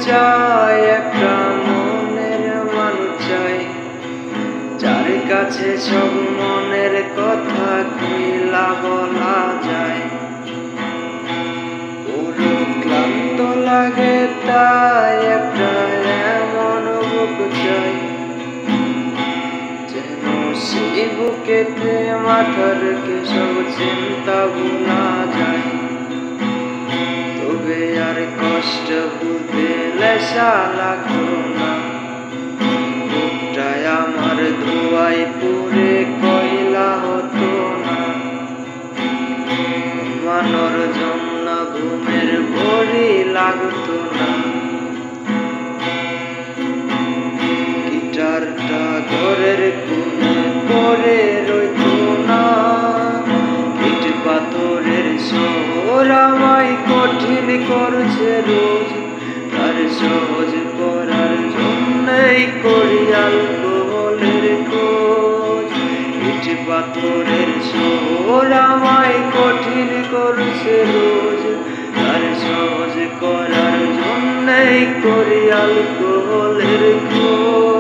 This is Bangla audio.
চাই একটা মনের মানুষ চাই, যার কাছে সব মনের কথা খুইলা বলা যায়। পুরো ক্লান্ত লাগে তাই একটা এমন বুক চাই, যেন সেই বুকেতে মাথার কে সব চিন্তা ভুলা যায়। তবে আর কষ্ট বুঝতে লেশা লাগতো না, বুকটায় আমার ধোয়াই পুরে কয়লা হতো না। ঘুমানোর জন্য ঘুমের ভরি লাগতো না, গিটারটা ঘরের কোণে পড়ে রইতো না। ইট পাথরের শহর আমায় কঠিন করছে রোজ, তার সহজ করার জন্যই করি অ্যালকোহলের খোঁজ। ইট পাথরের শহর আমায় কঠিন করছে রোজ, তার সহজ করার জন্যই করি অ্যালকোহলের খোঁজ।